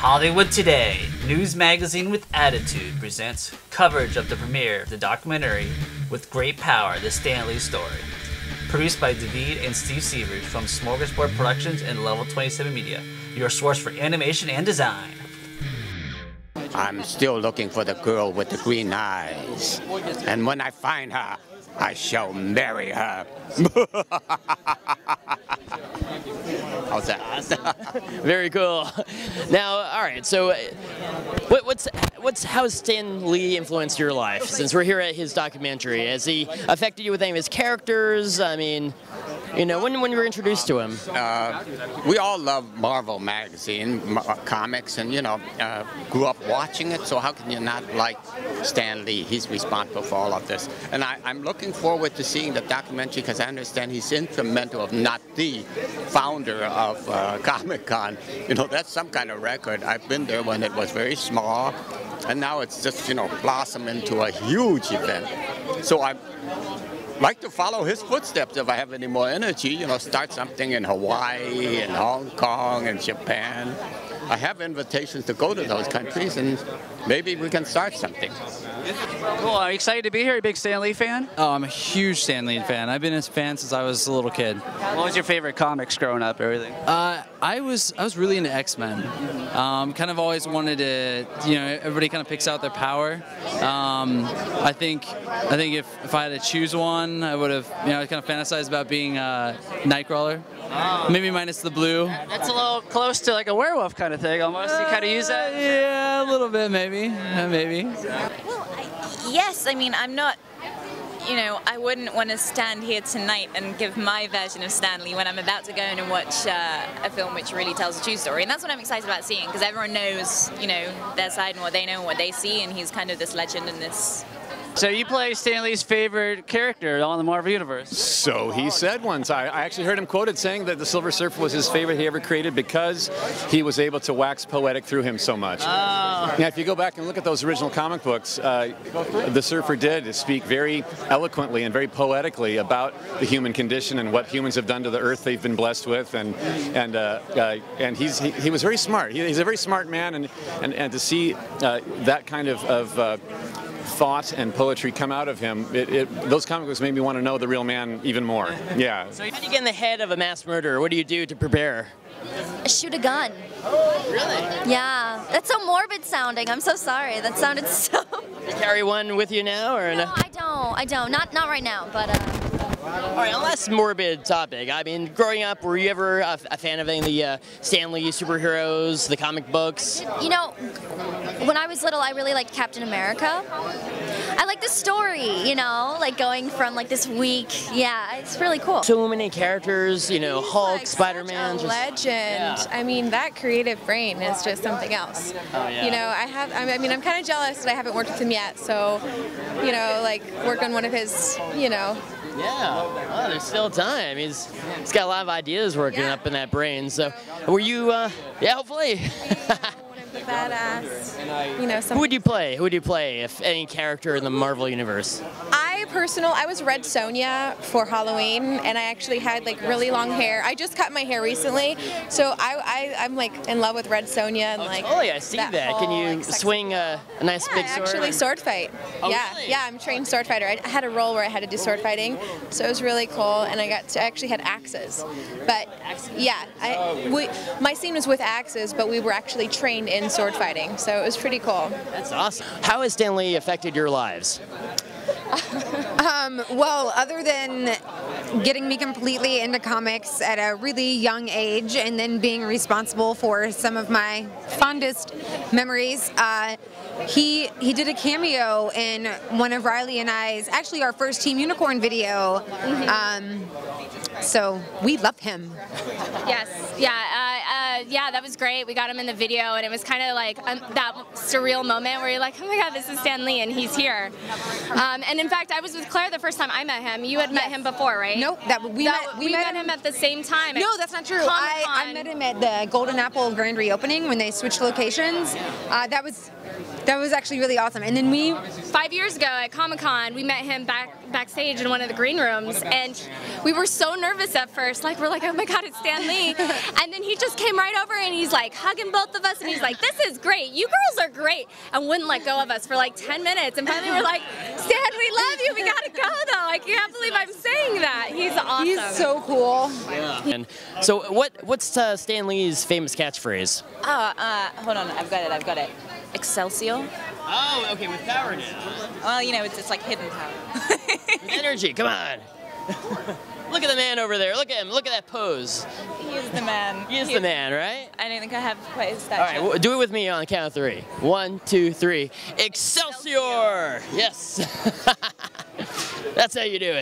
Hollywood Today, Newsmagazine with Attitude presents coverage of the premiere of the documentary With Great Power, The Stan Lee Story. Produced by David and Steve Sievers from Smorgasbord Productions and Level 27 Media, your source for animation and design. I'm still looking for the girl with the green eyes. And when I find her, I shall marry her. How's that? Very cool. Now, all right. So, how's Stan Lee influenced your life? Since we're here at his documentary, has he affected you with any of his characters? I mean, you know, when you were introduced to him. We all love Marvel magazine, comics, and grew up watching it. So how can you not like Stan Lee? He's responsible for all of this, and I'm looking forward to seeing the documentary because I understand he's instrumental, if not the founder of Comic-Con. You know, that's some kind of record. I've been there when it was very small, and now it's just blossomed into a huge event. So I like to follow his footsteps if I have any more energy. Start something in Hawaii and Hong Kong and Japan. I have invitations to go to those countries, and maybe we can start something. Cool. Are you excited to be here? Are you a big Stan Lee fan? Oh, I'm a huge Stan Lee fan. I've been a fan since I was a little kid. What was your favorite comics growing up? Everything? I was really into X-Men. Kind of always wanted to, everybody kind of picks out their power. I think if I had to choose one, I would have, kind of fantasized about being Nightcrawler. Maybe minus the blue. That's a little close to like a werewolf kind of thing, almost. You kind of use that? Yeah, a little bit, maybe. Well, yes, I mean, I'm not, I wouldn't want to stand here tonight and give my version of Stan Lee when I'm about to go in and watch a film which really tells a true story. And that's what I'm excited about seeing, because everyone knows, their side and what they know and what they see, and he's kind of this legend in this. So you play Stan Lee's favorite character on the Marvel Universe. So he said once. I actually heard him quoted saying that the Silver Surfer was his favorite he ever created because he was able to wax poetic through him so much. Now, if you go back and look at those original comic books, the Surfer did speak very eloquently and very poetically about the human condition and what humans have done to the earth they've been blessed with, and he was very smart. He's a very smart man, and to see that kind of thought and poetry come out of him, those comic books made me want to know the real man even more. Yeah. So how do you get in the head of a mass murderer? What do you do to prepare? Shoot a gun. Really? Yeah. That's so morbid sounding. I'm so sorry. That sounded so... You carry one with you now, or no? I don't. Not right now, but... All right, on less morbid topic, I mean, growing up, were you ever a fan of any of the Stan Lee superheroes, the comic books? When I was little, I really liked Captain America. I like the story, like going from like this weak, it's really cool. So many characters, Hulk, Spider-Man. Such a legend. Yeah. I mean, that creative brain is just something else. Oh, yeah. I'm kind of jealous that I haven't worked with him yet, so, like work on one of his, Yeah, well, there's still time. He's got a lot of ideas working up in that brain. So, were you? Yeah, hopefully. The badass. Who would you play? Who would you play if any character in the Marvel universe? I was Red Sonja for Halloween, and I actually had like really long hair. I just cut my hair recently, so I'm like in love with Red Sonja and like. Oh yeah, I see that. Can you swing a nice big sword? Actually sword fight. Oh, yeah, really? Yeah, I'm a trained sword fighter. I had a role where I had to do sword fighting, so it was really cool, and I actually had axes. But yeah, my scene was with axes, but we were actually trained in sword fighting, so it was pretty cool. That's awesome. How has Stan Lee affected your lives? Well, other than getting me completely into comics at a really young age and then being responsible for some of my fondest memories, he did a cameo in one of Rileah and I's, actually our first Team Unicorn video. So we love him. Yes, yeah, that was great. We got him in the video, and it was kind of like that surreal moment where you're like, oh my God, this is Stan Lee, and he's here. And in fact, I was with Claire the first time I met him. You had met him before, right? Nope, we met him at the same time. No, that's not true. I met him at the Golden Apple grand reopening when they switched locations. That was actually really awesome. And then we 5 years ago at Comic-Con, we met him backstage in one of the green rooms, and we were so nervous at first. Like, we're like, oh my God, it's Stan Lee. And then he just came right over and he's like hugging both of us, and he's like, this is great. You girls are great. And wouldn't let go of us for like 10 minutes. And finally we're like, Stan, we love you. We gotta go though. I can't believe I'm saying that. He's awesome. He's so cool. Yeah. And so what's Stan Lee's famous catchphrase? Hold on, I've got it. Excelsior. Oh, okay, with power now. Well, you know, it's like hidden power. Energy, come on. Look at the man over there. Look at him. Look at that pose. He is the man. He is the man, right? I don't think I have quite his stature. All right, well, do it with me on the count of 3. 1, 2, 3. Excelsior! Yes. That's how you do it.